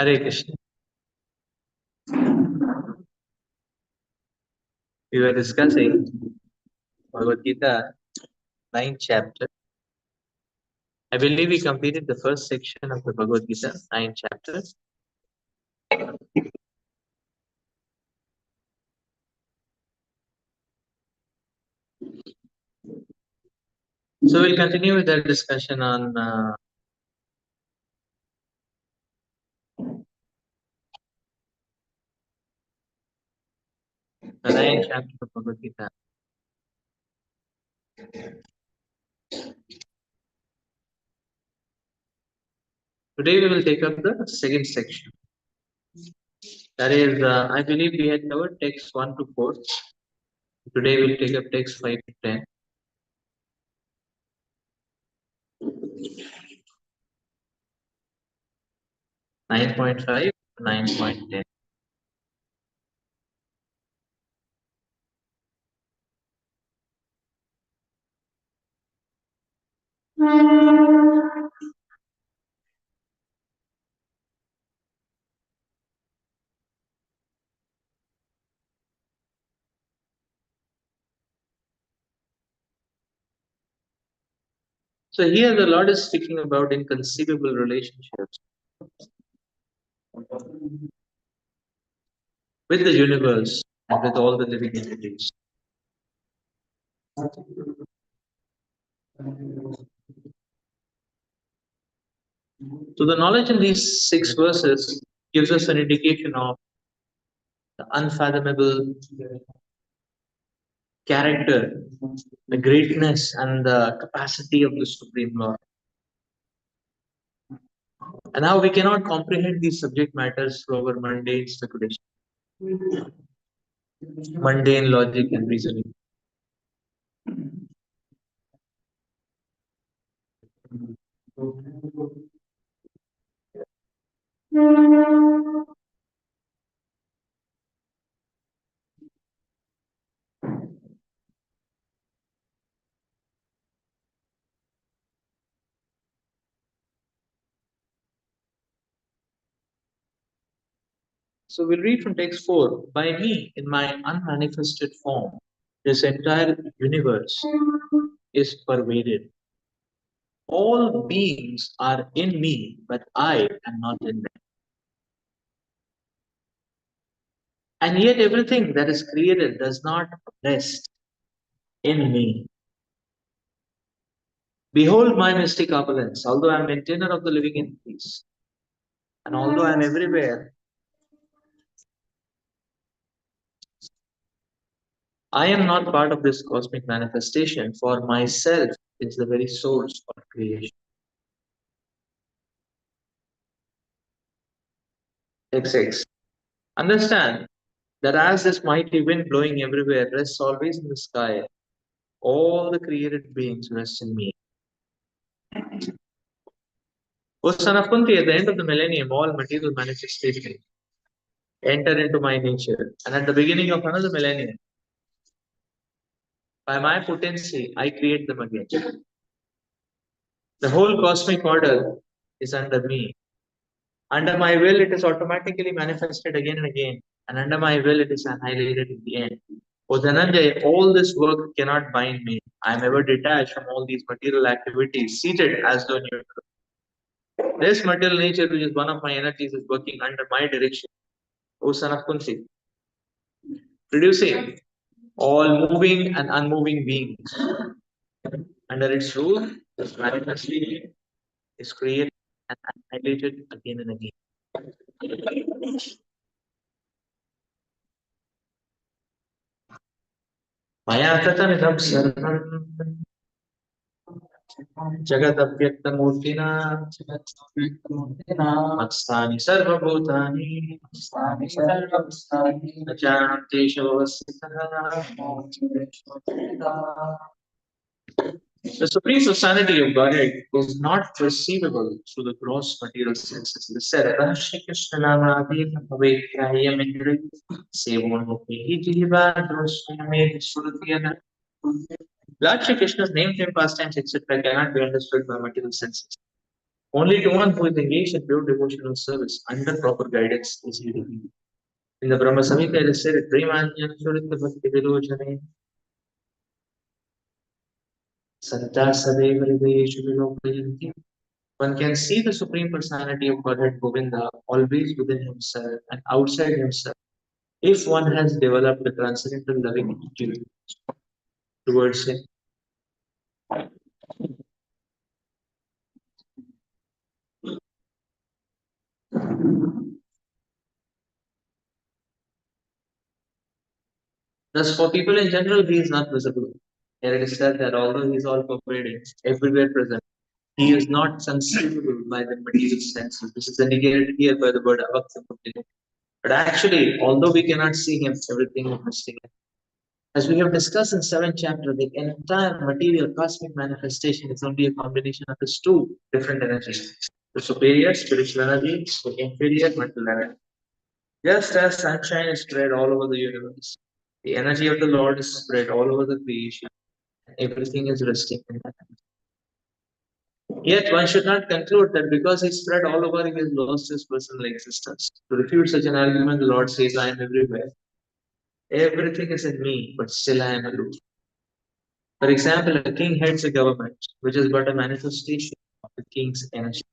Hare Krishna. We were discussing Bhagavad Gita, 9th chapter. I believe we completed the first section of the Bhagavad Gita, 9th chapter. So we'll continue with our discussion on the 9th chapter of Bhagavad Gita. Today we will take up the second section. That is, I believe we had covered text 1 to 4. Today we'll take up text 5 to 10. 9.5 to 9.10. So here the Lord is speaking about inconceivable relationships with the universe and with all the living entities. So the knowledge in these 6 verses gives us an indication of the unfathomable character, the greatness and the capacity of the Supreme Lord. And how we cannot comprehend these subject matters through our mundane speculation, mundane logic and reasoning. So we'll read from text 4. By me, in my unmanifested form, this entire universe is pervaded. All beings are in me, but I am not in them. And yet everything that is created does not rest in me. Behold my mystic opulence, although I am maintainer of the living entities, and although I am everywhere, I am not part of this cosmic manifestation, for myself is the very source of creation. X6. Understand that as this mighty wind blowing everywhere rests always in the sky, all the created beings rest in me. O son of Kunti, at the end of the millennium, all material manifestations enter into my nature. And at the beginning of another millennium, by my potency, I create them again. The whole cosmic order is under me. Under my will, it is automatically manifested again and again. And under my will, it is annihilated in the end. O Dhananjay, all this work cannot bind me. I am ever detached from all these material activities, seated as though neutral. This material nature, which is one of my energies, is working under my direction. O son of Kunti, producing all moving and unmoving beings. Under its rule, this manifestation is created and annihilated again and again. Maya tatanidam sarvam jagadavyakthamurtina matsthani sarvabhutani najanantesha vavasitah. The supreme personality of Godhead is not perceivable through the gross material senses. It is said, Shri Krishna Namadi Bhavekyayam Indri Sevonmukhhi Jiva Drosmame Srutyana. Lord Shri Krishna's name, fame, pastimes, etc. cannot be understood by material senses. Only to one who is engaged in pure devotional service under proper guidance is he revealed. In the Brahma Samhita, it is said, Premanyan Surita Bhakti Vilojane Santa Sadeva Hridayeshu Vilokayanti. One can see the Supreme Personality of Godhead Govinda always within himself and outside himself if one has developed a transcendental loving attitude towards him. Thus, for people in general, he is not visible. Here it is said that although he is all pervading, everywhere present, he is not sensible by the material senses. This is indicated here by the word avakta. But actually, although we cannot see him, everything is existing. As we have discussed in 7th chapter, the entire material cosmic manifestation is only a combination of his two different energies. The superior spiritual energy, the inferior mental energy. Just as sunshine is spread all over the universe, the energy of the Lord is spread all over the creation. Everything is resting in that. Yet one should not conclude that because he spread all over, he has lost his personal existence. To refute such an argument, the Lord says, I am everywhere. Everything is in me, but still I am aloof. For example, a king heads a government, which is but a manifestation of the king's energy.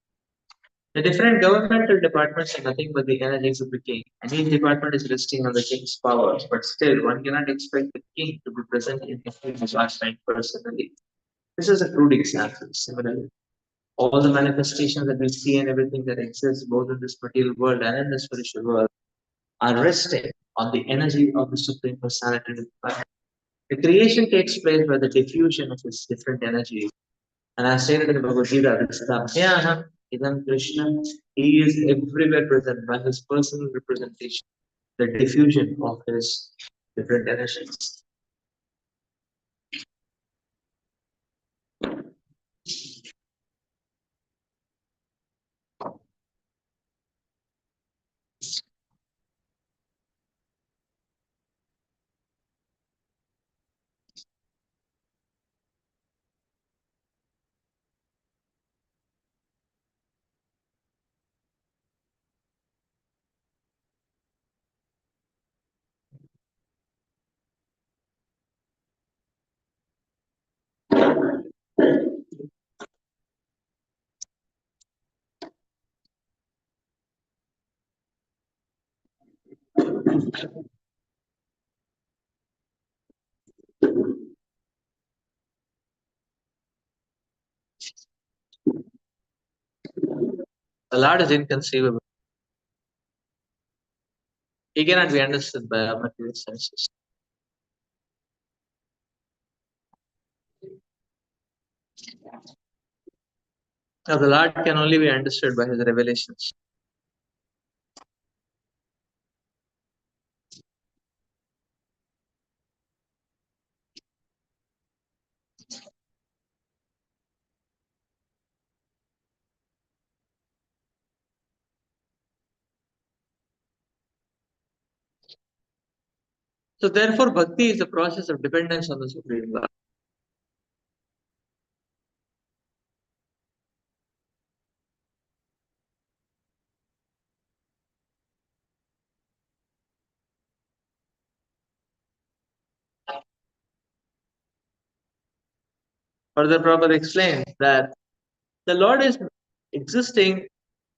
The different governmental departments are nothing but the energies of the king, and each department is resting on the king's powers, but still one cannot expect the king to be present in every department personally. This is a crude example. Similarly, all the manifestations that we see and everything that exists both in this material world and in the spiritual world are resting on the energy of the Supreme Personality of God. The creation takes place by the diffusion of its different energies. And as stated in the Bhagavad Gita, Samhyaham Idam Krishna, he is everywhere present by his personal representation, the diffusion of his different energies. The Lord is inconceivable. He cannot be understood by our material senses. Now, the Lord can only be understood by his revelations. So, therefore, bhakti is a process of dependence on the Supreme Lord. Further, Prabhupada explains that the Lord is existing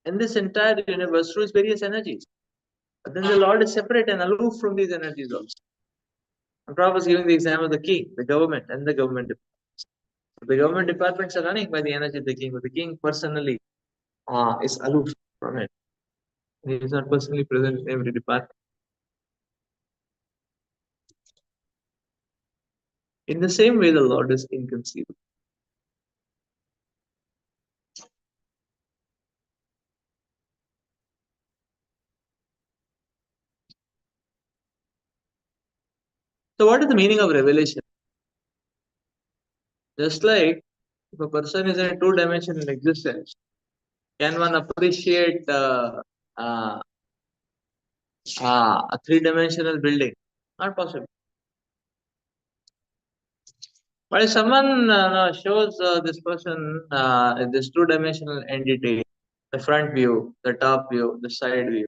in this entire universe through his various energies. But then the Lord is separate and aloof from these energies also. And Prabhupada is giving the example of the king, the government, and the government departments. The government departments are running by the energy of the king, but the king personally is aloof from it. He is not personally present in every department. In the same way, the Lord is inconceivable. So, what is the meaning of revelation? Just like if a person is in a two-dimensional existence, can one appreciate uh, a three-dimensional building? Not possible. But if someone shows this person this two-dimensional entity, the front view, the top view, the side view,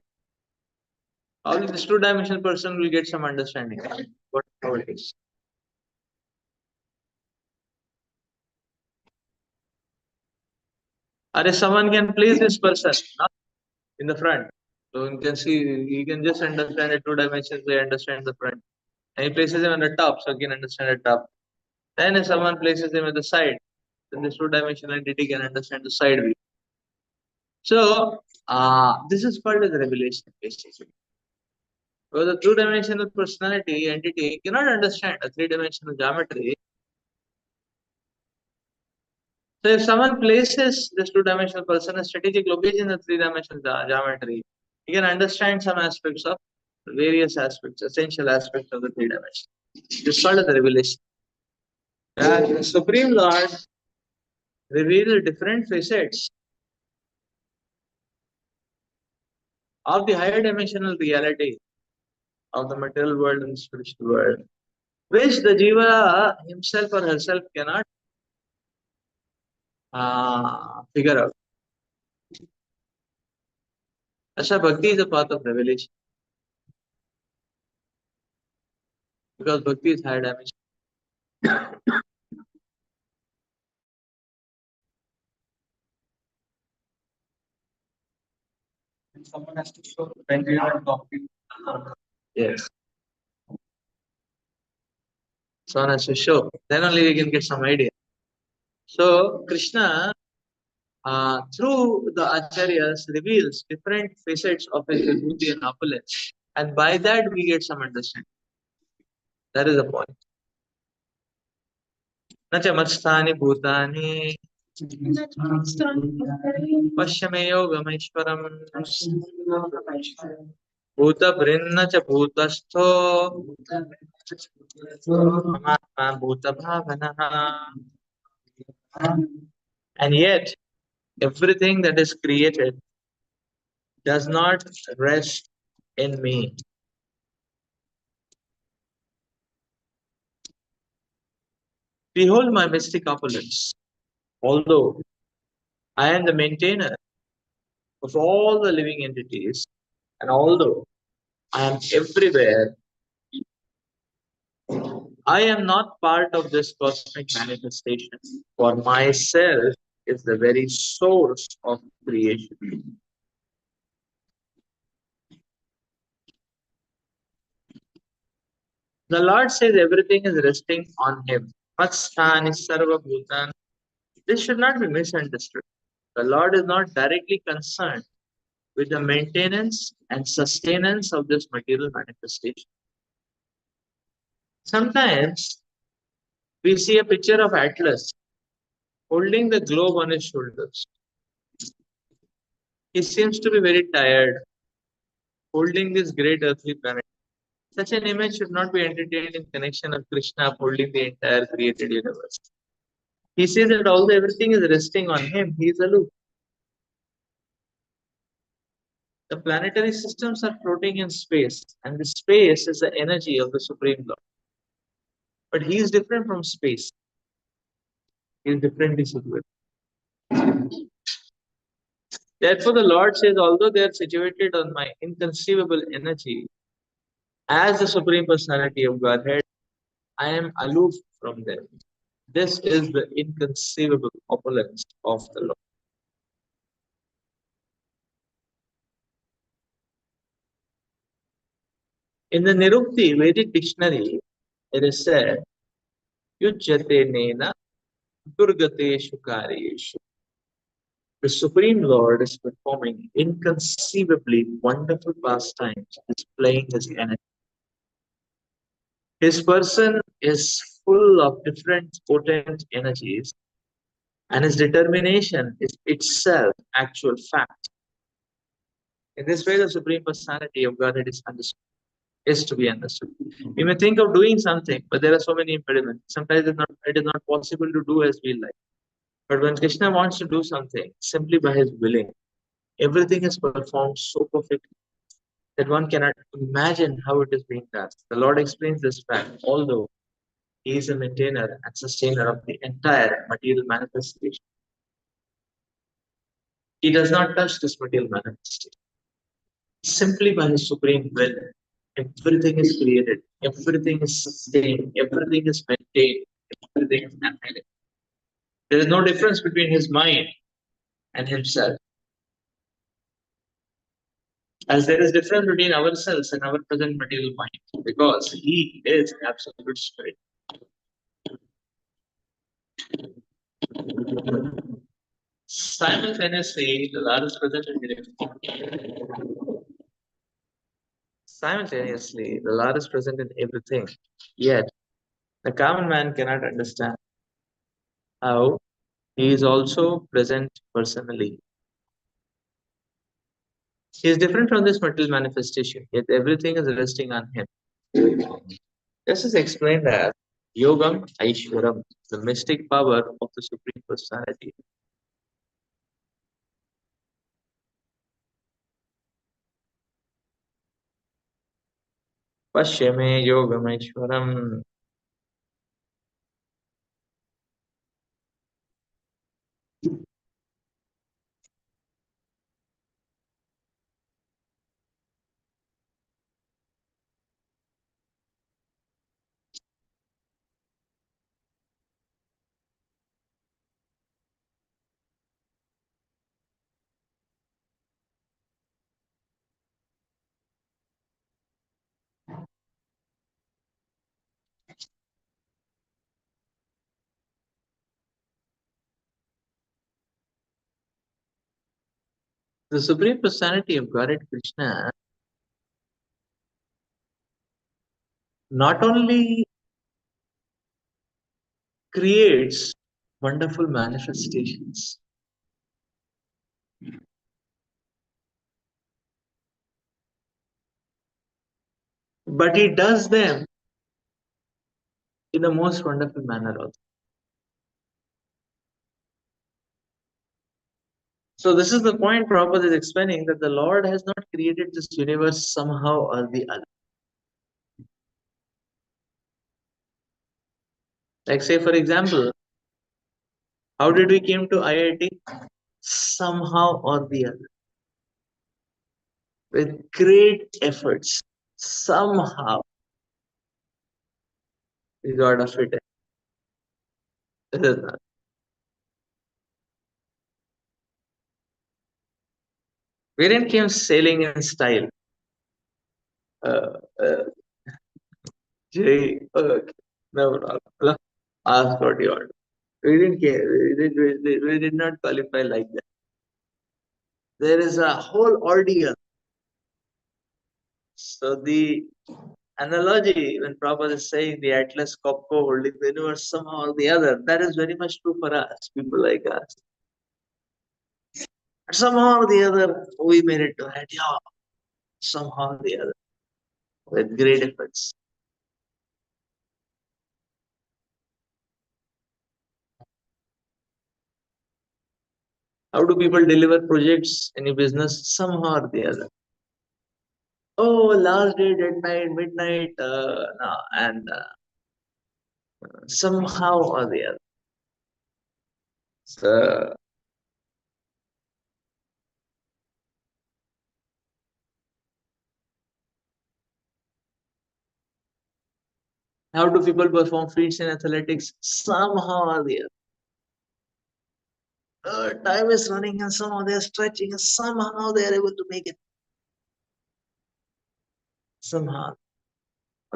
only this two-dimensional person will get some understanding what how it is. Or if someone can place this person in the front, so you can see, you can just understand the two dimensions, they understand the front. And he places him on the top, so you can understand the top. Then if someone places him at the side, then this two-dimensional entity can understand the side view. So this is called as revelation, basically. Because the two-dimensional personality entity cannot understand a three-dimensional geometry. So if someone places this two-dimensional person in a strategic location in the three-dimensional geometry, he can understand some aspects of various aspects, essential aspects of the three dimensions. This is called as the revelation. The Supreme Lord revealed different facets of the higher dimensional reality of the material world and the spiritual world, which the Jiva himself or herself cannot figure out. Asha Bhakti is a path of revelation because Bhakti is higher dimension. Someone has to show when we are talking. Yes, someone has to show. Then only we can get some idea. So Krishna, through the acharyas, reveals different facets of his vibhuti and opulence, and by that we get some understanding. That is the point. न च मत्स्थानि भूतानि पश्य मे योगमैश्वरम् भूतभृन्न च भूतस्थो ममात्मा भूतभावनः. And yet, everything that is created does not rest in me. Behold my mystic opulence. Although I am the maintainer of all the living entities, and although I am everywhere, I am not part of this cosmic manifestation, for myself is the very source of creation. The Lord says everything is resting on Him. Matsthani sarva bhutan. This should not be misunderstood. The Lord is not directly concerned with the maintenance and sustenance of this material manifestation. Sometimes we see a picture of Atlas holding the globe on his shoulders. He seems to be very tired, holding this great earthly planet. Such an image should not be entertained in connection of Krishna holding the entire created universe. He says that although everything is resting on him, he is aloof. The planetary systems are floating in space, and the space is the energy of the Supreme Lord. But he is different from space. He is differently situated. Therefore, the Lord says, although they are situated on my inconceivable energy, as the Supreme Personality of Godhead, I am aloof from them. This is the inconceivable opulence of the Lord. In the Nirukti Vedic dictionary, it is said, Yujyate Nena Durgateshu Karyeshu. The Supreme Lord is performing inconceivably wonderful pastimes, displaying his energy. His person is full of different potent energies, and his determination is itself actual fact. In this way, the Supreme Personality of Godhead is to be understood. We may think of doing something, but there are so many impediments. Sometimes it is not possible to do as we like. But when Krishna wants to do something, simply by his willing, everything is performed so perfectly that one cannot imagine how it is being done. The Lord explains this fact, although He is a maintainer and sustainer of the entire material manifestation. He does not touch this material manifestation. Simply by his supreme will, everything is created, everything is sustained, everything is maintained, everything is manifested. There is no difference between his mind and himself. As there is difference between ourselves and our present material mind, because he is absolute spirit. Simultaneously, the Lord is present in everything. Simultaneously, the Lord is present in everything. Yet, the common man cannot understand how he is also present personally. He is different from this material manifestation, yet everything is resting on him. This is explained as Yogam Aishwaram, the mystic power of the Supreme Personality. Pashyame Yogam Aishwaram. The Supreme Personality of Godhead Krishna not only creates wonderful manifestations, but he does them in the most wonderful manner also. So this is the point Prabhupada is explaining, that the Lord has not created this universe somehow or the other. Like say for example, how did we came to IIT? Somehow or the other. With great efforts. Somehow we got a fit. It is not. We didn't came sailing in style. Uh, uh, Jay, okay. No problem. Ask what you want. We didn't care. We did not qualify like that. There is a whole ordeal. So the analogy when Prabhupada is saying the Atlas Copco holding the universe somehow or the other, that is very much true for us, people like us. But somehow or the other, we made it to that, yeah, somehow or the other, with great efforts. How do people deliver projects, any business, somehow or the other? Oh, last day, deadline, midnight, no, and somehow or the other. So, how do people perform feats in athletics? Somehow or the other. Time is running and somehow they're stretching and somehow they're able to make it. Somehow.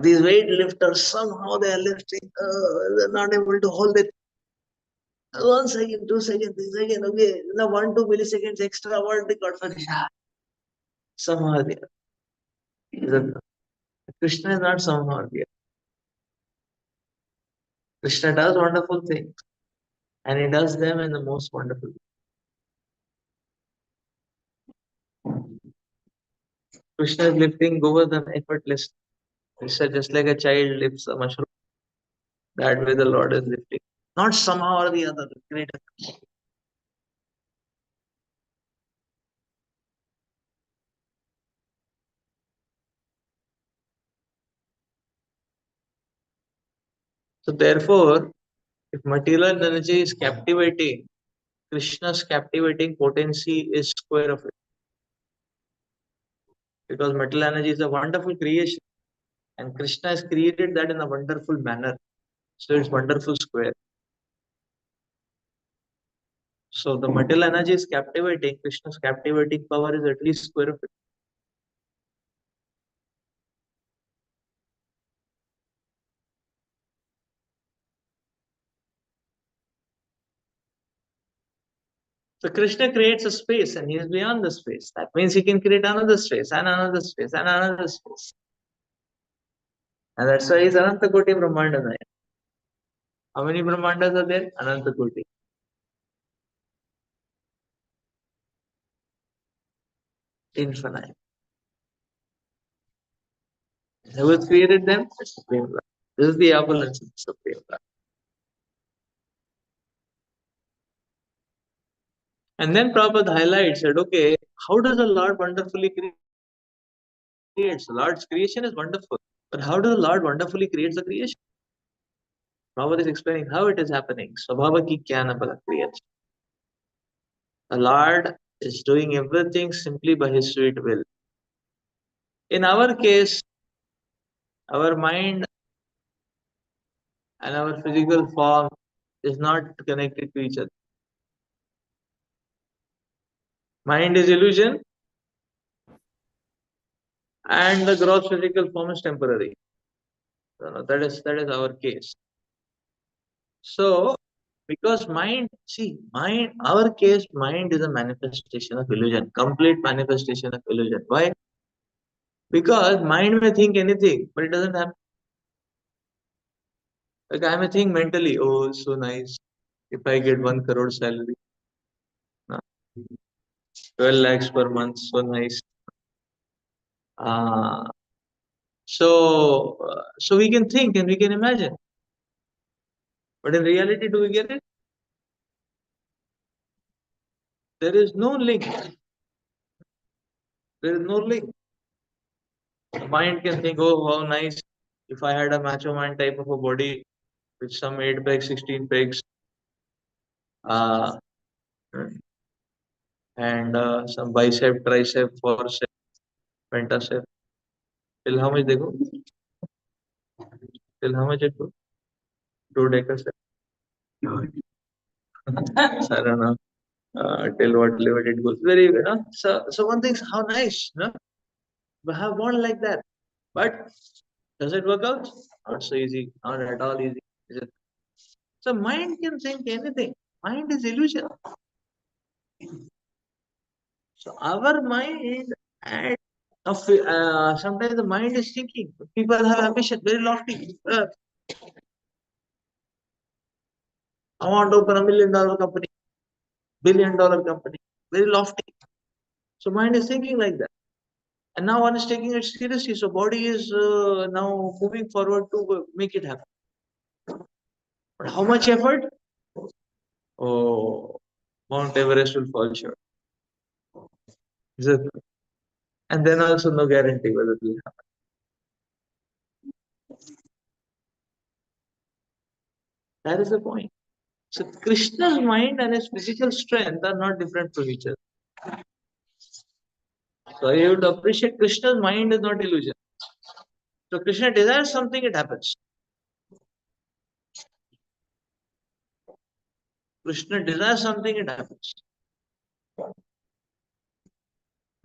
These weight lifters, somehow they are lifting, they're not able to hold it. 1 second, 2 seconds, 3 seconds, okay, now 1, 2 milliseconds extra, what they got for this? Somehow they are. Krishna is not somehow they are. Krishna does wonderful things and he does them in the most wonderful way. Krishna is lifting Govardhan effortlessly. Krishna just like a child lifts a mushroom. That way the Lord is lifting. Not somehow or the other. Great. So therefore, if material energy is captivating, Krishna's captivating potency is square of it. Because material energy is a wonderful creation. And Krishna has created that in a wonderful manner. So it's wonderful square. So the material energy is captivating. Krishna's captivating power is at least square of it. So Krishna creates a space and he is beyond the space. That means he can create another space and another space and another space. And that's why he's Ananta Koti Brahmanda. How many Brahmandas are there? Ananta Koti. Infinite. Who has created them? The Supreme Lord. This is the abundance of the Supreme Lord. And then Prabhupada highlights that, okay, how does the Lord wonderfully create? The Lord's creation is wonderful. But how does the Lord wonderfully create the creation? Prabhupada is explaining how it is happening. Swabhava ki jnana bala creation. The Lord is doing everything simply by His sweet will. In our case, our mind and our physical form is not connected to each other. Mind is illusion and the gross physical form is temporary. That is our case. So, because our case, mind is a manifestation of illusion, complete manifestation of illusion. Why? Because mind may think anything, but it doesn't happen. Like I may think mentally, oh, so nice. If I get 1 crore salary, 12 lakhs per month, so nice. Uh, so we can think and we can imagine. But in reality, do we get it? There is no link. There is no link. The mind can think, oh, how nice. If I had a macho man type of a body with some 8 pegs, 16 pegs, uh, and some bicep, tricep, forcep, pentacep. Till how much they go? Till how much it go? 2 decacep. I don't know. Till what limit it goes. Very, so one thinks how nice, we have one like that. But does it work out? Not so easy. Not at all easy. Is it? So mind can think anything. Mind is illusion. So our mind and sometimes the mind is thinking. People have ambition, very lofty. I want to open $1 million company, $1 billion company, very lofty. So mind is thinking like that. And now one is taking it seriously. So body is now moving forward to make it happen. But how much effort? Oh, Mount Everest will fall short. Is it? And then also no guarantee whether it will happen. That is the point. So Krishna's mind and his physical strength are not different from each other. So you have to appreciate Krishna's mind is not illusion. So Krishna desires something, it happens. Krishna desires something, it happens.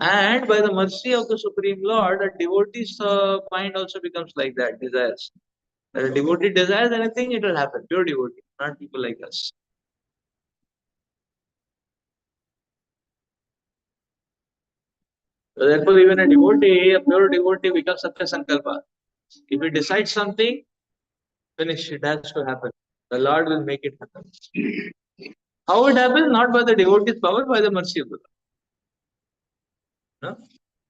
And by the mercy of the Supreme Lord, a devotee's mind also becomes like that, desires. When a devotee desires anything, it will happen. Pure devotee, not people like us. So therefore, even a pure devotee becomes Satya Sankalpa. If he decides something, finish, it has to happen. The Lord will make it happen. How it happens? Not by the devotee's power, by the mercy of the Lord. No?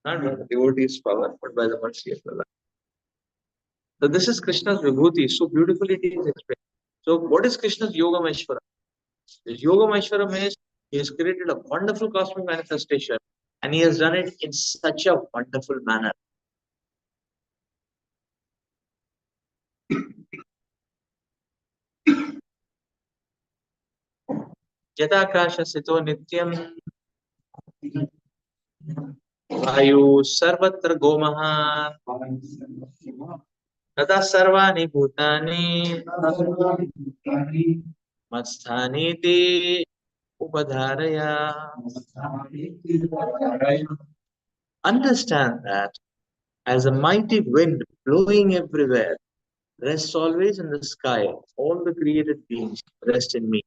Not by the devotee's power, but by the mercy of the Lord. So this is Krishna's Vibhuti. So beautifully it is explained. So what is Krishna's Yoga Maheshwara? His Yoga Maheshwara means he has created a wonderful cosmic manifestation and he has done it in such a wonderful manner. यदाकाशस्थितो नित्यं वायु सर्वत्र गोमहान् तथा सर्वाणि भूतानि मत्स्थानीति उपधारय. Understand that as a mighty wind blowing everywhere rests always in the sky, all the created beings rest in me.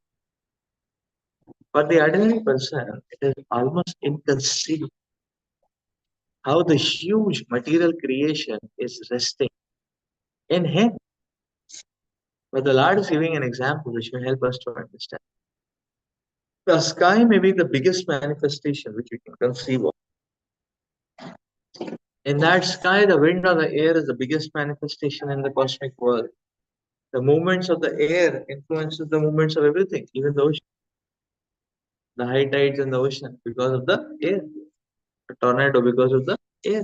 For the ordinary person, it is almost inconceivable how the huge material creation is resting in him. But the Lord is giving an example which will help us to understand. The sky may be the biggest manifestation which we can conceive of. In that sky, the wind or the air is the biggest manifestation in the cosmic world. The movements of the air influences the movements of everything, even the ocean. The high tides in the ocean because of the air. A tornado because of the air.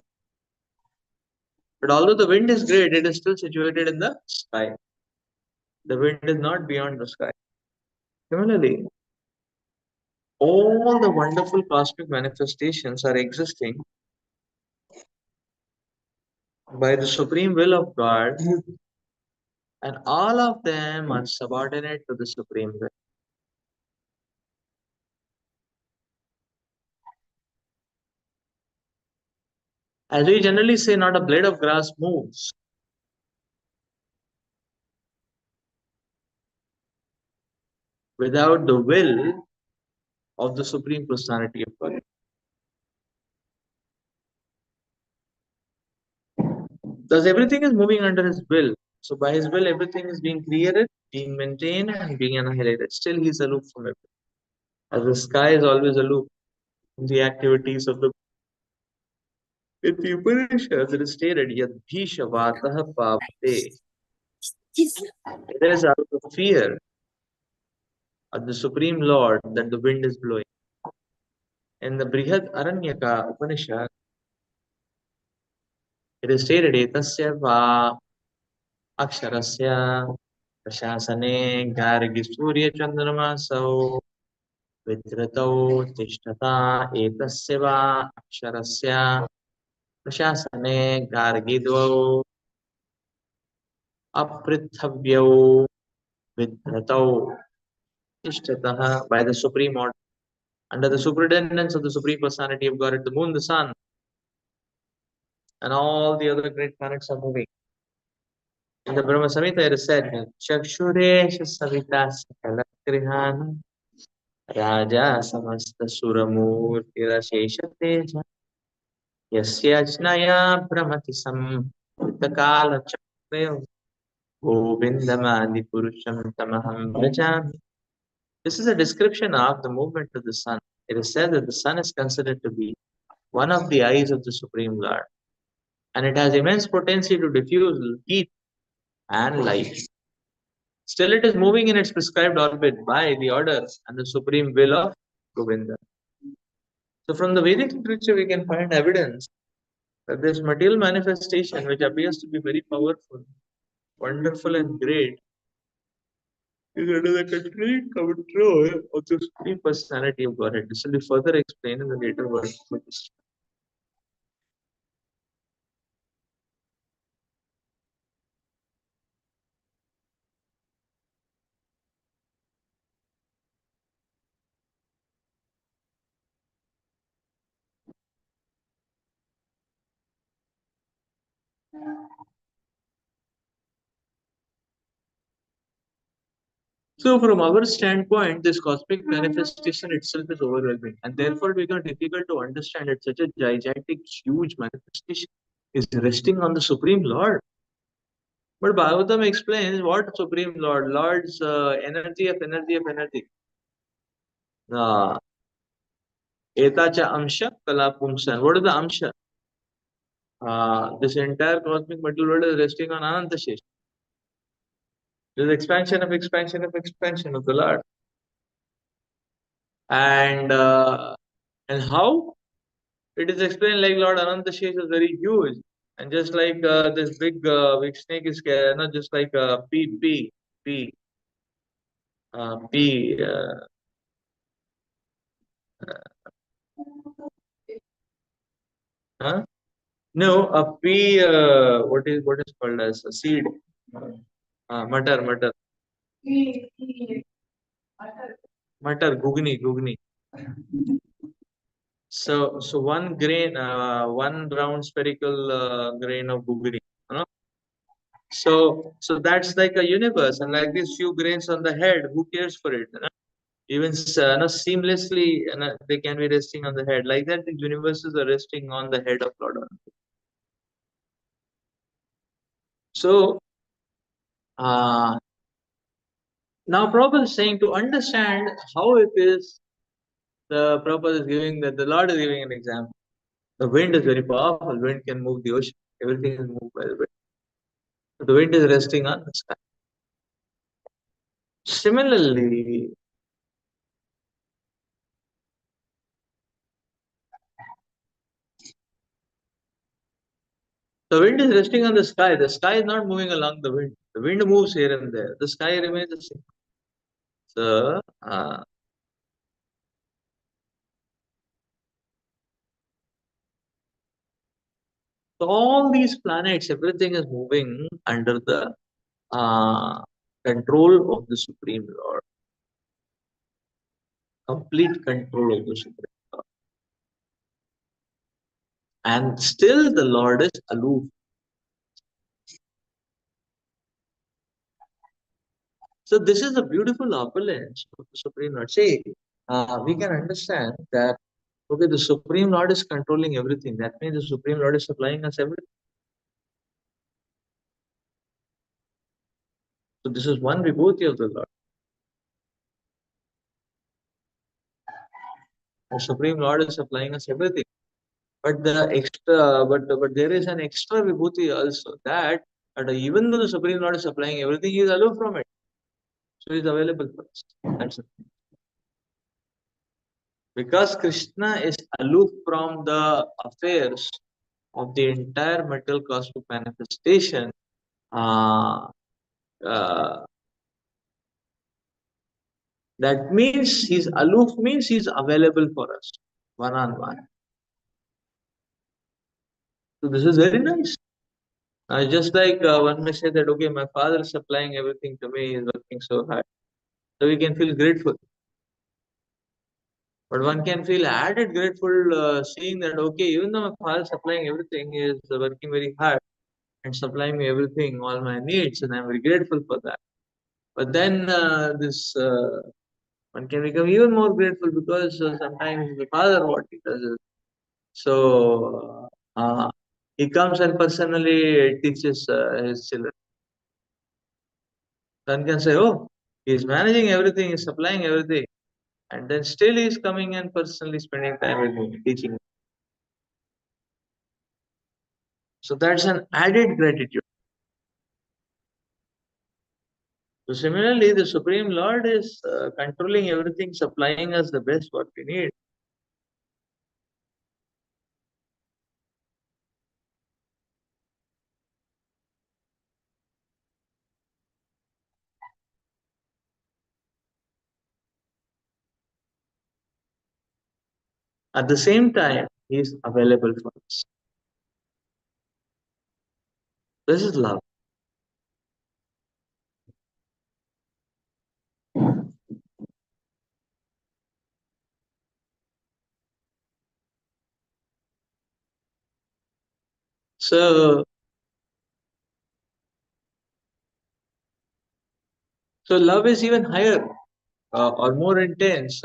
But although the wind is great, it is still situated in the sky. The wind is not beyond the sky. Similarly, all the wonderful cosmic manifestations are existing by the supreme will of God, and all of them are subordinate to the supreme will. As we generally say, not a blade of grass moves without the will of the supreme personality of God. Thus, everything is moving under his will. So, by his will, everything is being created, being maintained, and being annihilated. Still, he is aloof from everything. As the sky is always aloof from the activities of the. In the Upanishads, it is stated, Yadbhisha Vatah Pavate. It is out of fear of the Supreme Lord that the wind is blowing. In the Brihad Aranyaka Upanishad, it is stated, Etasya Va Aksharasya Prashasane Gargi Surya Chandramasau Vidratau Tishtata Etasya Va Aksharasya Prashasane Gargidvau Aprithavyau Vidratau Tishtata by the Supreme Order. Under the superintendence of the Supreme Personality of God, the moon, the sun, and all the other great planets are moving. In the Brahma Samhita, it is said, Chakshuresh Savita Sakalakrihana Raja Samasta Suramurtira Shesha Teja Yasya Jnaya Brahmati Samtakala Chakrayo Govindamadi Purusham Tamaham Brajami. This is a description of the movement of the sun. It is said that the sun is considered to be one of the eyes of the Supreme Lord, and it has immense potency to diffuse heat and light. Still, it is moving in its prescribed orbit by the order and the supreme will of Govinda. So, from the Vedic literature, we can find evidence that this material manifestation, which appears to be very powerful, wonderful, and great, is under the complete control of the Supreme Personality of Godhead. This will be further explained in the later verse of this. So, from our standpoint, this cosmic manifestation itself is overwhelming, and therefore it becomes difficult to understand that such a gigantic, huge manifestation is resting on the Supreme Lord. But Bhagavatam explains what Supreme Lord, Lord's energy of energy of energy. Etacha Amsha Kala Pumsan. What is the Amsha? This entire cosmic material world is resting on Ananta Shesh. There is expansion of expansion of expansion of the Lord. And how? It is explained like Lord Ananta Shesh is very huge. And just like this big snake is not just like P. P. Huh? No, a pea. What is called as a seed? Matar. Matar. Gugni. So one grain, one round spherical grain of gugni. You know? So that's like a universe, and like these few grains on the head, who cares for it? You know? Even seamlessly, they can be resting on the head. Like that, the universes are resting on the head of Lord. So uh, now Prabhupada is saying, to understand how it is, the Prabhupada is giving that the Lord is giving an example. The wind is very powerful. Wind can move the ocean. Everything is moved by the wind. So the wind is resting on the sky. Similarly, the wind is resting on the sky. The sky is not moving along the wind. The wind moves here and there. The sky remains the same. So, so all these planets, everything is moving under the uh, control of the Supreme Lord, complete control of the Supreme Lord. And still the Lord is aloof. So this is a beautiful opulence of the Supreme Lord. See, we can understand that, okay, the Supreme Lord is controlling everything. That means the Supreme Lord is supplying us everything. So this is one vibhuti of the Lord. The Supreme Lord is supplying us everything. But but there is an extra vibhuti also, that even though the Supreme Lord is supplying everything, he is aloof from it. So he is available for us. That's it. Because Krishna is aloof from the affairs of the entire material cosmic manifestation, uh, uh, that means he's aloof, means he's available for us one on one. So this is very nice. Just like one may say that, okay, my father is supplying everything to me, he's working so hard. So we can feel grateful. But one can feel added grateful seeing that, okay, even though my father is supplying everything, he is working very hard and supplying me everything, all my needs, and I'm very grateful for that. But then this one can become even more grateful, because sometimes the father, what he does is, so he comes and personally teaches his children. One can say, oh, he's managing everything, he's supplying everything, and then still he's coming and personally spending time with me, teaching. So that's an added gratitude. So similarly, the Supreme Lord is controlling everything, supplying us the best what we need. At the same time, he is available for us. This is love. So, so love is even higher or more intense.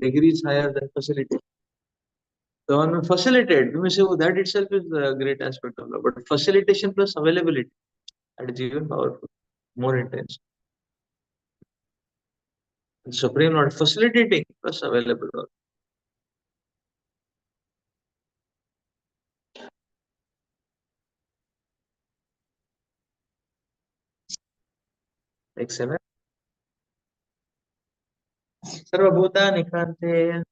Degrees higher than facilitation. So when we facilitate, we may say, oh, that itself is a great aspect of love. But facilitation plus availability, that is even powerful, more intense. The Supreme Lord facilitating plus available. Excellent. Sarvabhutani Kante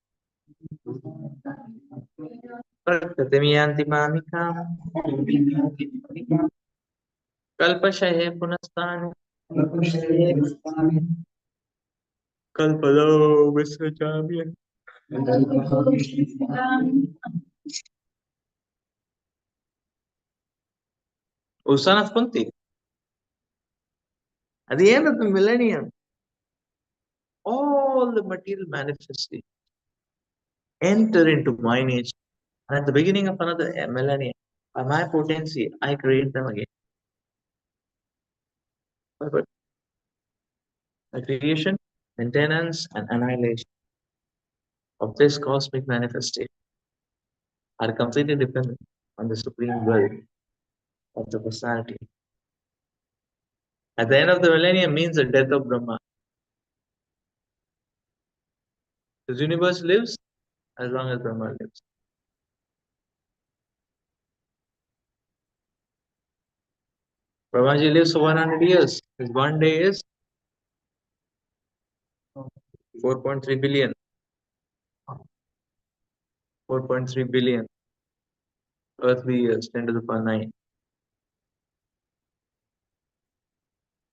Prakrtimiyanti Mamikam Kalpashaye Punastani Kalpado Visrajamya. O son of Kunti, at the end of the millennium, all the material manifestation enter into my nature. And at the beginning of another millennium, by my potency, I create them again. But the creation, maintenance, and annihilation of this cosmic manifestation are completely dependent on the supreme will of the personality. At the end of the millennium means the death of Brahma. The universe lives as long as Brahma lives. Brahmaji lives for 100 years. His one day is 4.3 billion. 4.3 billion earthly years, 10 to the power 9.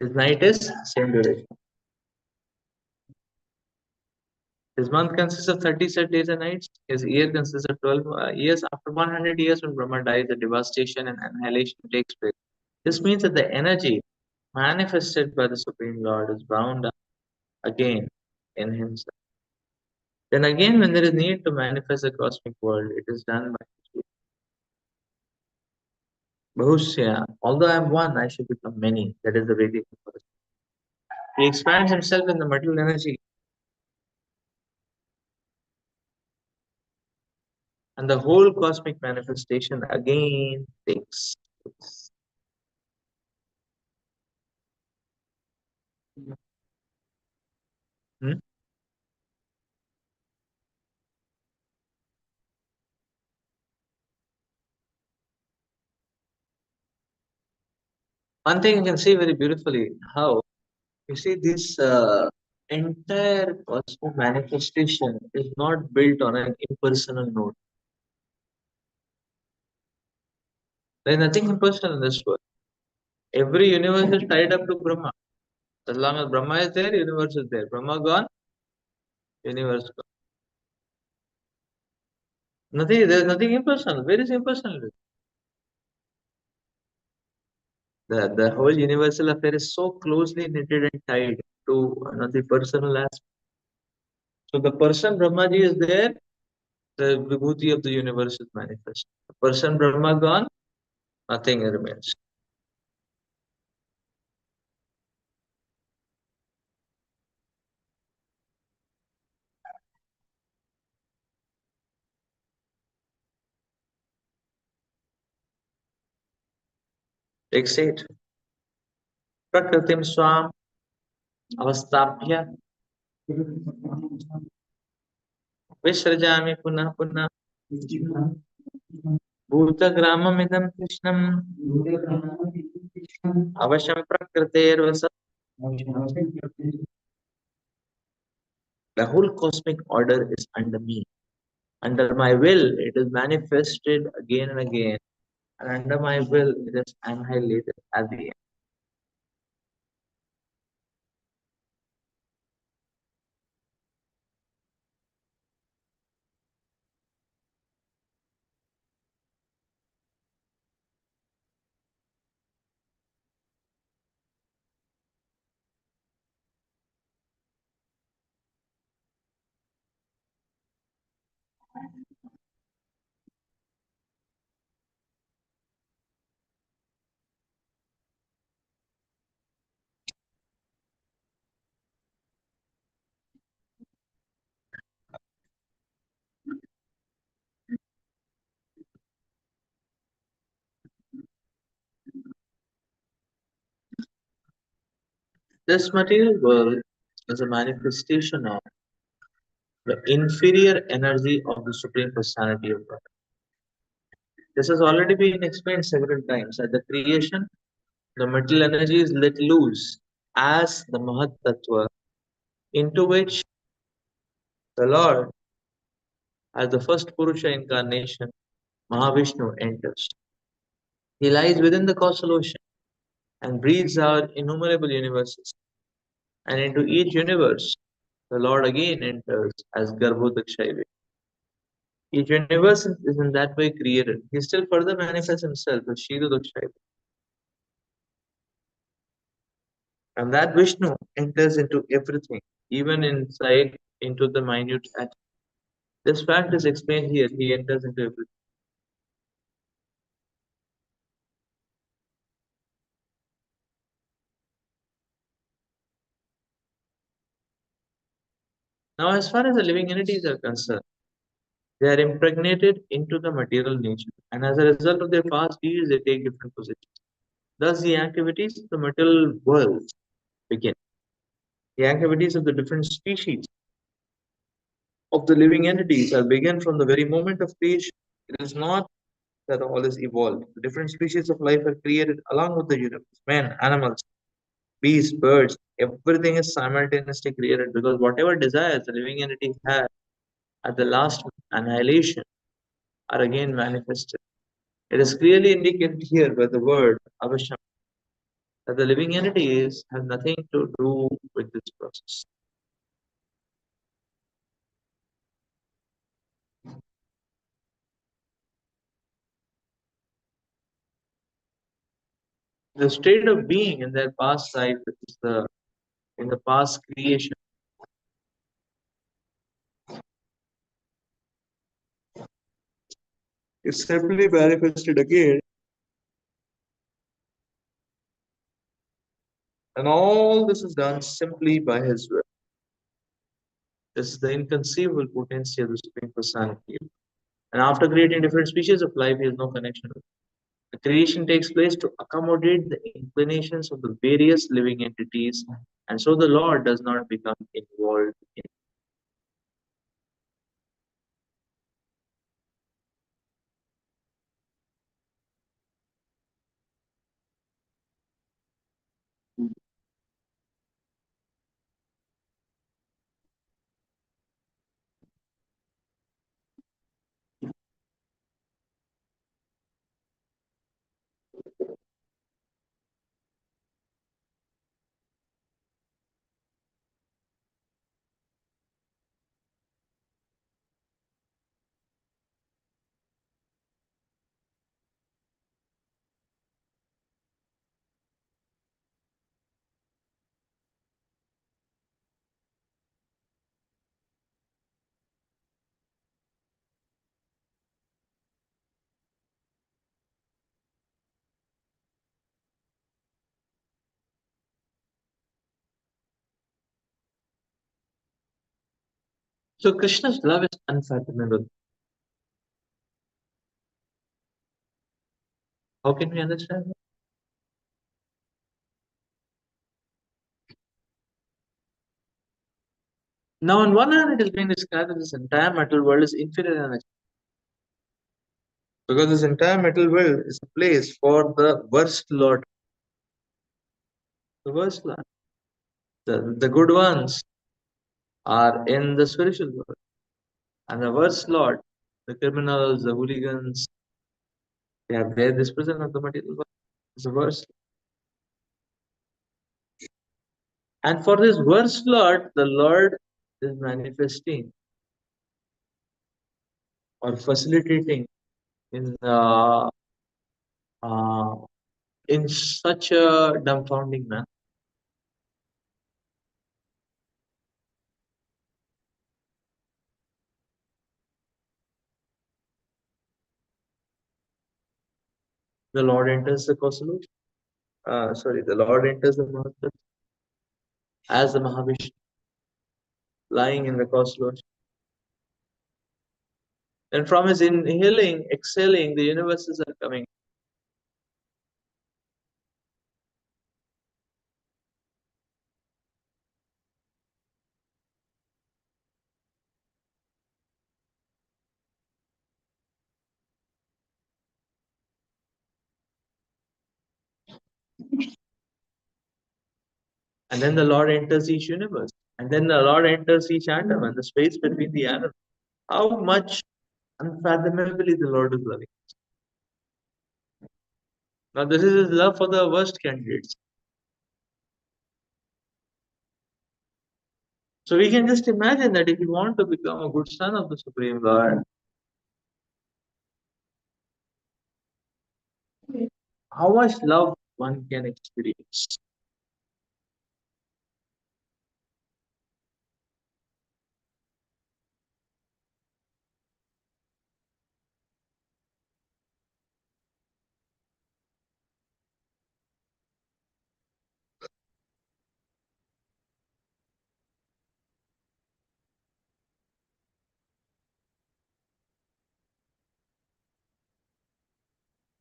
His night is same duration. His month consists of 30 set days and nights. His year consists of 12 years. After 100 years, when Brahma dies, the devastation and annihilation takes place. This means that the energy manifested by the Supreme Lord is bound up again in himself. Then again, when there is need to manifest the cosmic world, it is done by Bahusya. Although I am one, I should become many. That is the Vedic approach. He expands himself in the material energy, and the whole cosmic manifestation again takes place. Hmm? One thing you can see very beautifully how you see this entire cosmic manifestation is not built on an impersonal note. There is nothing impersonal in this world. Every universe is tied up to Brahma. As long as Brahma is there, universe is there. Brahma gone, universe gone. Nothing. There is nothing impersonal. Where is impersonal? The whole universal affair is so closely knitted and tied to the personal aspect. So the person Brahmaji is there, the vibhuti of the universe is manifest. The person Brahma gone, nothing remains. Take state. Prakritim swam avastapya vishrajami punah punah bhutagramamidam krishnam avasham prakritervasa. The whole cosmic order is under me. Under my will, it is manifested again and again. And under my will, it is annihilated at the end. This material world is a manifestation of the inferior energy of the Supreme Personality of God. This has already been explained several times. At the creation, the material energy is let loose as the Mahat Tattva, into which the Lord, as the first Purusha incarnation, Mahavishnu enters. He lies within the causal ocean and breathes out innumerable universes. And into each universe, the Lord again enters as Garbhodakshaiva. Each universe is in that way created. He still further manifests himself as Shirudakshaiva. And that Vishnu enters into everything, even inside into the minute atom. This fact is explained here. He enters into everything. Now, as far as the living entities are concerned, they are impregnated into the material nature, and as a result of their past deeds, they take different positions. Thus, the activities of the material world begin. The activities of the different species of the living entities are begin from the very moment of creation. It is not that all is evolved. The different species of life are created along with the universe. Men, animals, beasts, birds, everything is simultaneously created because whatever desires the living entity has at the last annihilation are again manifested. It is clearly indicated here by the word avasham that the living entities have nothing to do with this process. The state of being in their past life, which is the in the past creation, is simply manifested again, and all this is done simply by His will. This is the inconceivable potency of the Supreme Personality. And after creating different species of life, He has no connection with it. The creation takes place to accommodate the inclinations of the various living entities, and so the Lord does not become involved in. So Krishna's love is unfathomable. How can we understand that? Now, on one hand, it is being described that this entire material world is infinite energy. Because this entire material world is a place for the worst lot. The worst lot. The good ones are in the spiritual world. And the worst lot, the criminals, the hooligans, they are there, this prison of the material world. It's the worst. And for this worst lot, the Lord is manifesting or facilitating in uh, in such a dumbfounding manner. The Lord enters the Kausalya. The Lord enters the Mahatma as the Mahavishnu lying in the Kausalya. And from his inhaling, exhaling, the universes are coming. And then the Lord enters each universe. And then the Lord enters each atom and the space between the atoms. How much unfathomably the Lord is loving. Now, this is his love for the worst candidates. So we can just imagine that if you want to become a good son of the Supreme Lord, how much love one can experience.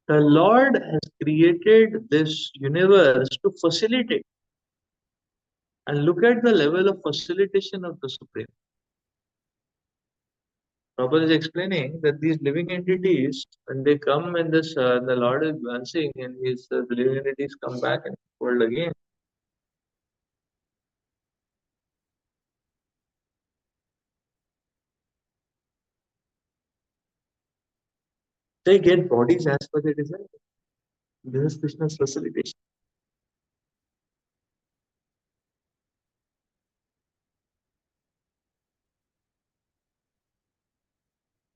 The Lord has created this universe to facilitate. And look at the level of facilitation of the Supreme. Prabhupada is explaining that these living entities, when they come in this, the Lord is dancing and his the living entities come back and world again. They get bodies as per their desire. This is Krishna's facilitation.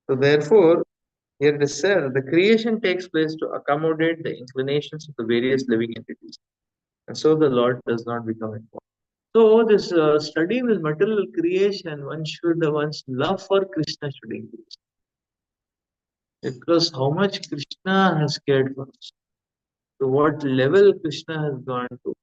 So therefore, here it is said, the creation takes place to accommodate the inclinations of the various living entities. And so the Lord does not become involved. So this studying this material creation, one's love for Krishna should increase. Because how much Krishna has cared for us, to what level Krishna has gone to.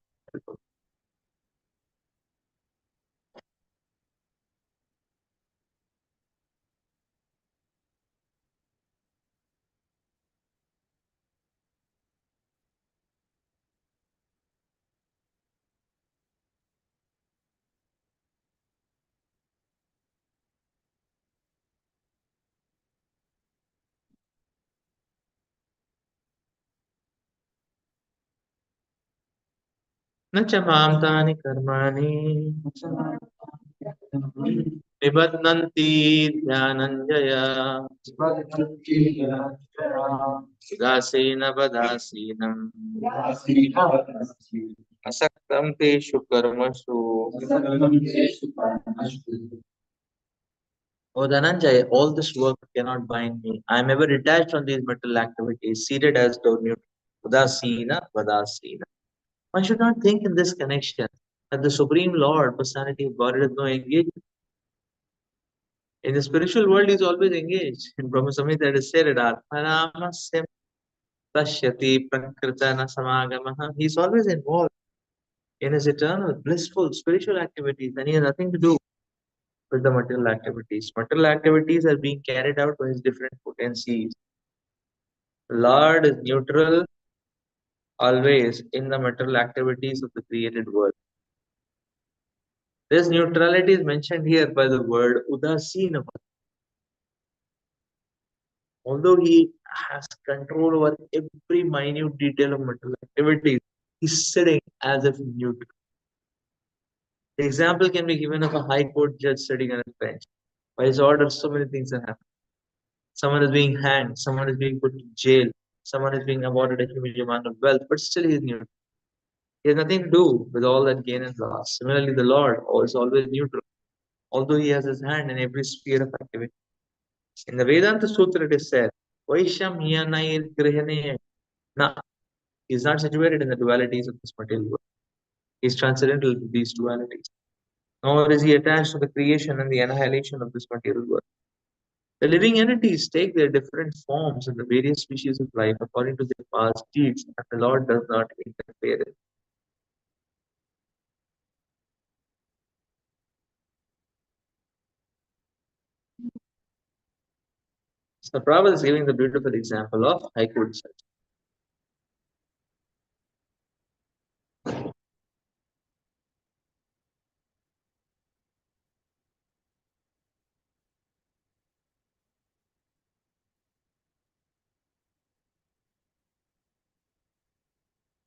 न च मां तानि कर्माणि निबध्नन्ति ध्यानञ्जय उदासीन वदासीनम् असक्तं तेषु कर्मसु. O Dhananjay, all this work cannot bind me. I am ever detached from these material activities, seated as though neutral. Udasina Vadasina. One should not think in this connection that the Supreme Lord, Personality of God, is no engagement. In the spiritual world, he is always engaged. In Brahma Samhita, it is said, Atmanamasya Pashyati Prakritana Samagamaha. He is always involved in his eternal, blissful, spiritual activities, and he has nothing to do with the material activities. Material activities are being carried out by his different potencies. Lord is neutral always in the material activities of the created world. This neutrality is mentioned here by the word Udasina. Although he has control over every minute detail of material activities, he's sitting as if neutral. The example can be given of a high court judge sitting on a bench. By his order, so many things are happening. Someone is being hanged, someone is being put to jail, someone is being awarded a huge amount of wealth, but still he is neutral. He has nothing to do with all that gain and loss. Similarly, the Lord is always neutral, although he has his hand in every sphere of activity. In the Vedanta Sutra, it is said, Vaisham Hyanayir Grihane. Now, he is not situated in the dualities of this material world. He is transcendental to these dualities. Nor is he attached to the creation and the annihilation of this material world. The living entities take their different forms in the various species of life according to their past deeds, and the Lord does not interfere. So Prabhupada is giving the beautiful example of haiku research.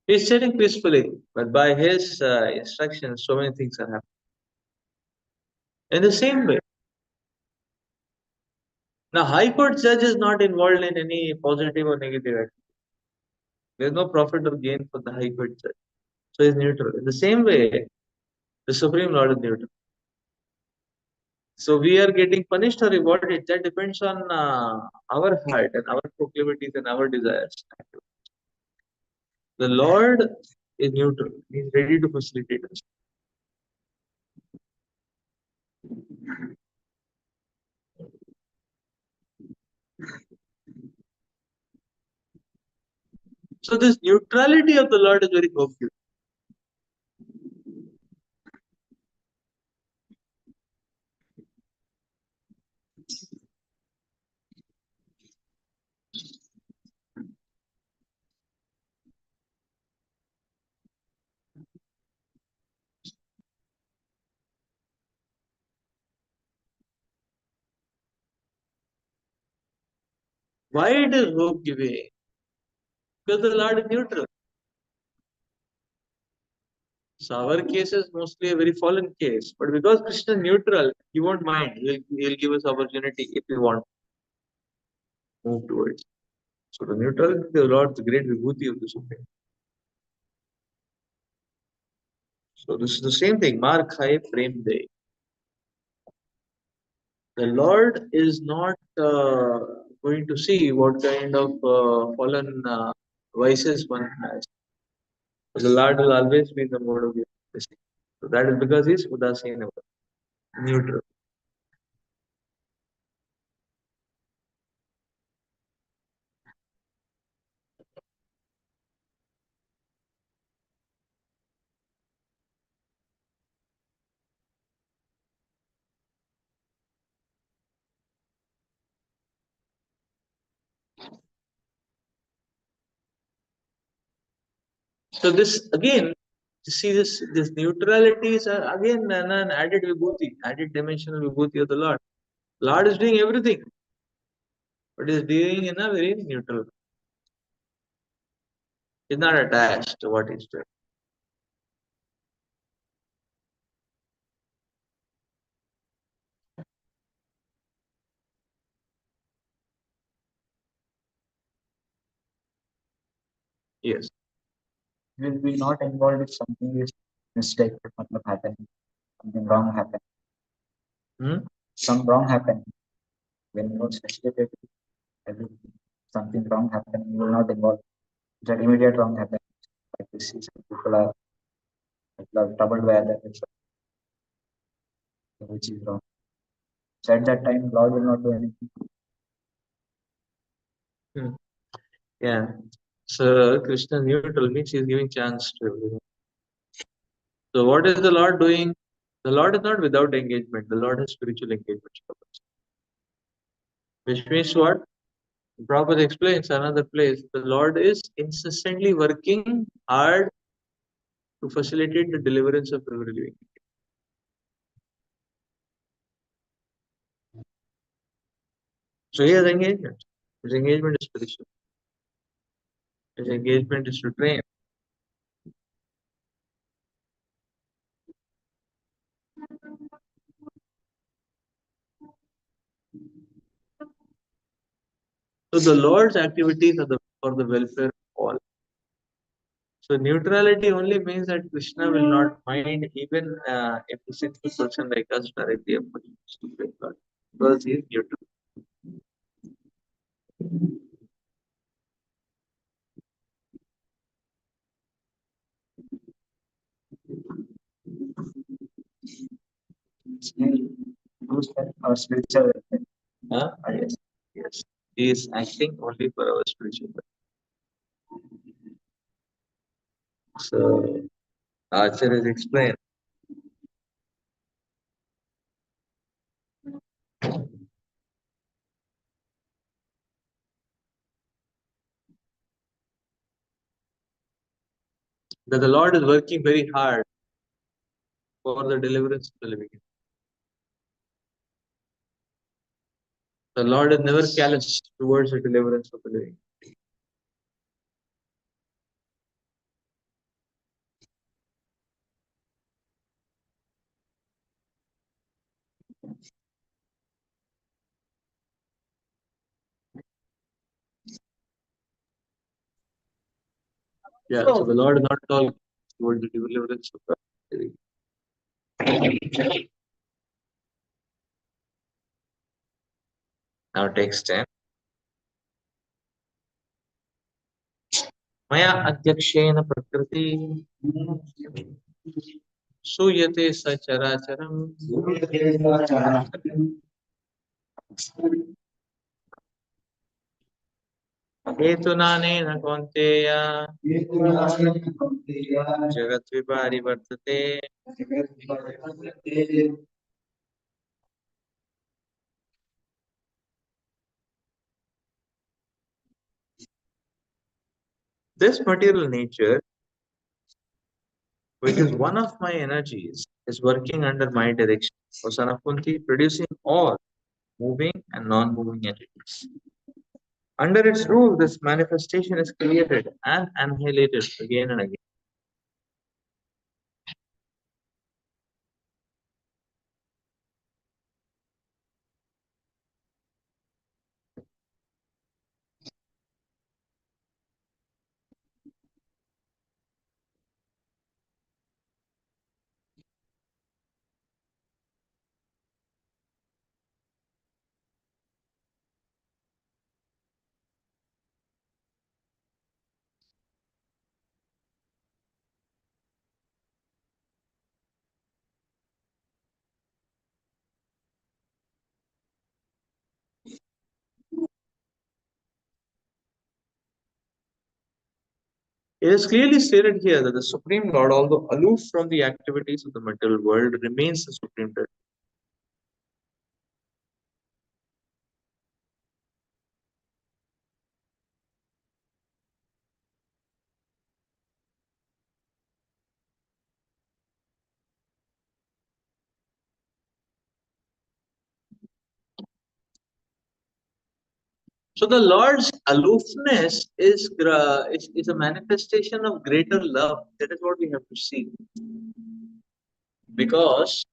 He is sitting peacefully, but by his instructions, so many things are happening. In the same way, now High Court judge is not involved in any positive or negative action. There is no profit or gain for the High Court judge. So he is neutral. In the same way, the Supreme Lord is neutral. So we are getting punished or rewarded. That depends on our heart and our proclivities and our desires. The Lord is neutral. He is ready to facilitate us. So this neutrality of the Lord is very hope-giving. Why it is hope-giving? Because the Lord is neutral. So our case is mostly a very fallen case. But because Krishna is neutral, he won't mind. He'll give us opportunity if we want to move towards. So the neutrality of the Lord, the great vibhuti of the Supreme. So this is the same thing. Mar khai prem de. The Lord is not going to see what kind of fallen vices one has. The Lord will always be in the mode of blessing. So that is because he's Udasina, neutral. So this again, you see this neutrality is again an added vibhuti, added dimensional vibhuti of the Lord. Lord is doing everything, but is doing in a very neutral. He's not attached to what he's doing. Yes. Will be not involved if something is mistake happening, something wrong happen. Some wrong happen. When you are facilitated, something wrong happen, you will not involve. That immediate wrong happen. Like this is people are troubled by that, which is wrong. So at that time, God will not do anything. Yeah. So Krishna neutral means he's giving chance to everyone. So what is the Lord doing? The Lord is not without engagement. The Lord has spiritual engagement. Which means what? Prabhupada explains another place. The Lord is incessantly working hard to facilitate the deliverance of every living. So he has engagement. His engagement is spiritual. His engagement is to train. So the Lord's activities are for the welfare of all. So neutrality only means that Krishna will not mind even if the sinful person like us directly approaches to God, because he is neutral. Our spiritual Yes, yes. He is acting only for our spiritual welfare. So Acharya has explained that the Lord is working very hard for the deliverance of the living. The Lord is never callous towards the deliverance of the living. Yeah, so the Lord is not at all towards the deliverance of the living. Now text 10. Maya adhyakshena prakriti suyate sacharacharam hetunanena kaunteya jagat vipari vartate. This material nature, which is one of my energies, is working under my direction. O son of Kunti, producing all moving and non-moving entities. Under its rule, this manifestation is created and annihilated again and again. It is clearly stated here that the Supreme Lord, although aloof from the activities of the material world, remains the Supreme Lord. So the Lord's aloofness is a manifestation of greater love. That is what we have to see. Because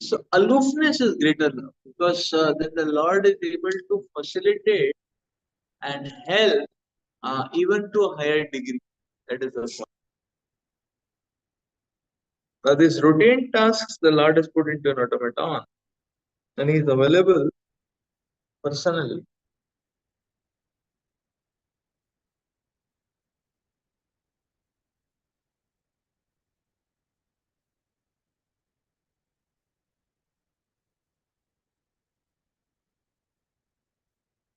so aloofness is greater love because then the Lord is able to facilitate and help even to a higher degree. That is the point. These routine tasks the Lord has put into an automaton and He is available personally.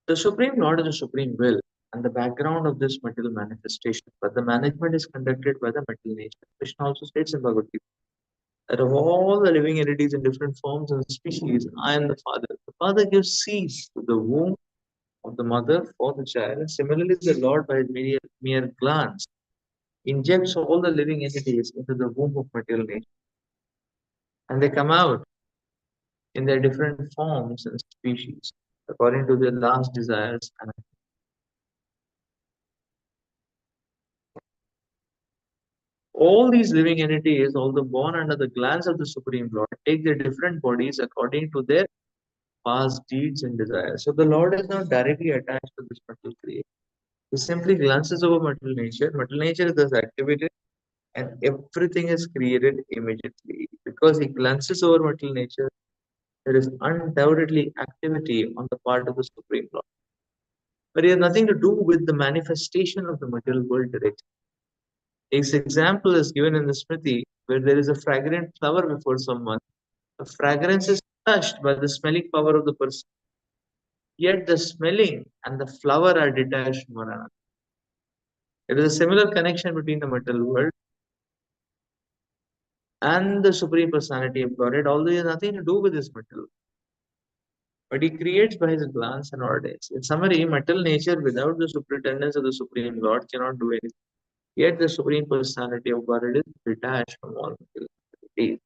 The Supreme Lord is the Supreme Will and the background of this material manifestation, but the management is conducted by the material nature. Krishna also states in Bhagavad Gita that of all the living entities in different forms and species, I am the Father. The Father gives seed to the womb of the mother for the child, and similarly, the Lord, by his mere glance, injects all the living entities into the womb of material nature, and they come out in their different forms and species according to their last desires and all these living entities, although born under the glance of the Supreme Lord, take their different bodies according to their past deeds and desires. So the Lord is not directly attached to this material creation. He simply glances over material nature. Material nature is thus activated and everything is created immediately. Because he glances over material nature, there is undoubtedly activity on the part of the Supreme Lord. But it has nothing to do with the manifestation of the material world directly. His example is given in the Smriti, where there is a fragrant flower before someone. The fragrance is touched by the smelling power of the person, yet the smelling and the flower are detached from one another. There is a similar connection between the material world and the Supreme Personality of Godhead, although it has nothing to do with this material. But he creates by his glance and ordains. In summary, material nature without the superintendence of the Supreme Lord cannot do anything. Yet the Supreme Personality of Godhead is detached from all material activities.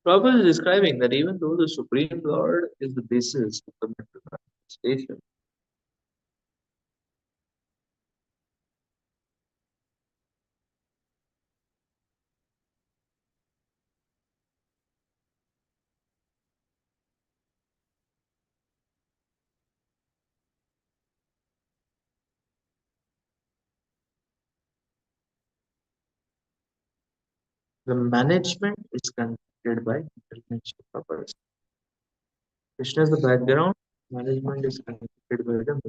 Prabhupada is describing that even though the Supreme Lord is the basis of the mental manifestation, the management is conducted by intervention purpose. Krishna is the background, management is conducted by the.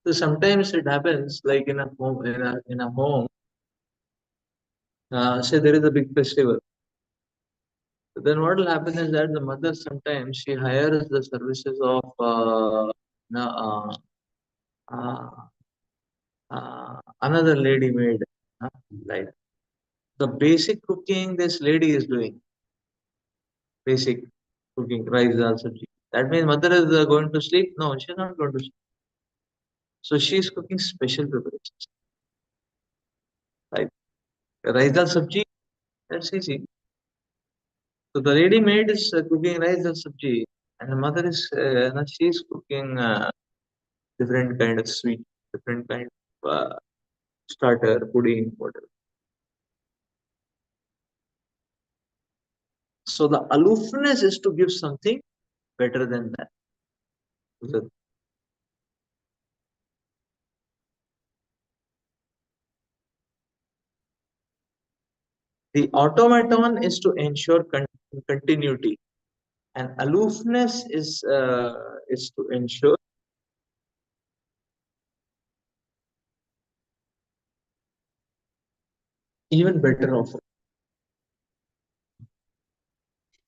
So sometimes it happens like in a home, in a home, say there is a big festival. Then what will happen is that the mother sometimes she hires the services of uh, another lady maid. Uh, like the basic cooking this lady is doing, basic cooking, rice, dal, sabji. That means mother is going to sleep. No, she's not going to sleep. So she's cooking special preparations. Like rice, dal, sabji. That's easy. So the lady maid is cooking rice, dal, sabji, and the mother is she's cooking different kind of sweet, different kind of starter, pudding, whatever. So the aloofness is to give something better than that. So the automaton is to ensure continuity, and aloofness is to ensure even better offer.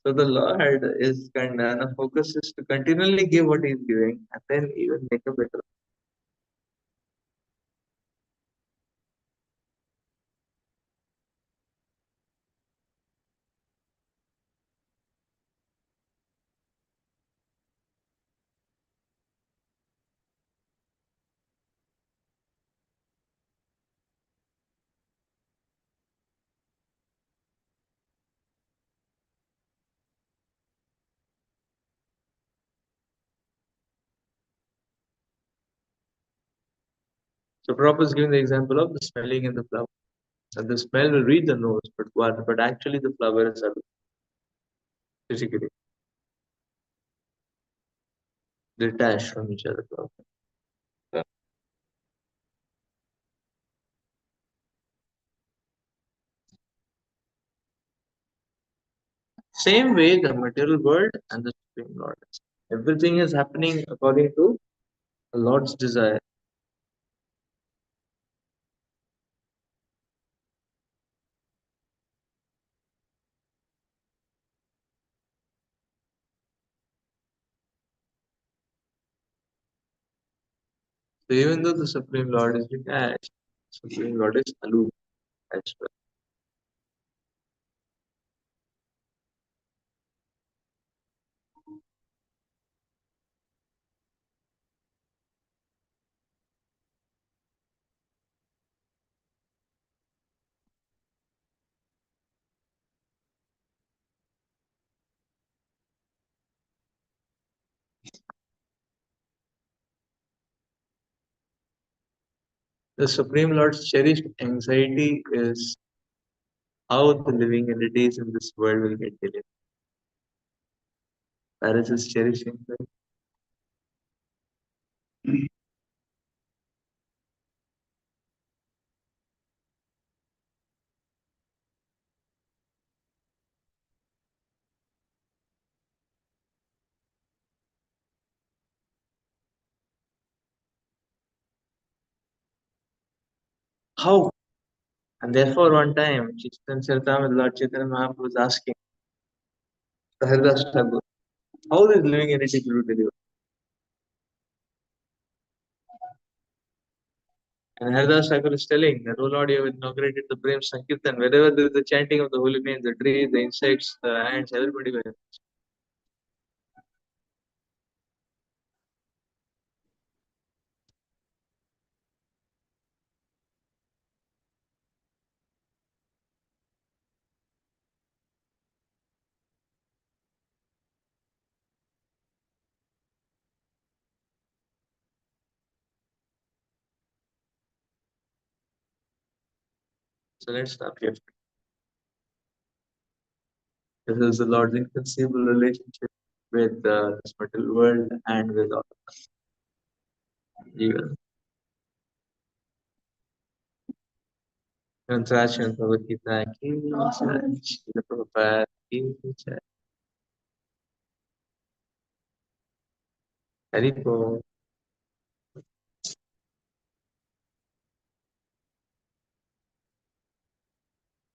So the Lord is kind of focus is to continually give what He's giving, and then even make a better. So Prabhupada is giving the example of the smelling in the flower. And the smell will reach the nose, but actually the flowers are physically detached from each other. Yeah. Same way, the material world and the Supreme Lord. Everything is happening according to the Lord's desire. So even though the Supreme Lord is detached, Supreme Lord is aloof as well. The Supreme Lord's cherished anxiety is how the living entities in this world will get delivered. That is his cherished anxiety. How? And therefore, one time, Chaitanya Charitamrita, Lord Chaitanya Mahaprabhu was asking, the Haridas Thakur. How is living entity to deliver? And Haridas Thakur is telling that, O Lord, you have inaugurated the Prem Sankirtan. Wherever there is the chanting of the holy names, the trees, the insects, the ants, everybody will. So let's stop here. This is the Lord's inconceivable relationship with this material world and with all even. Contraction Bhagavad Gita ki jai, Srila Prabhupada ki jai. Hari Bol.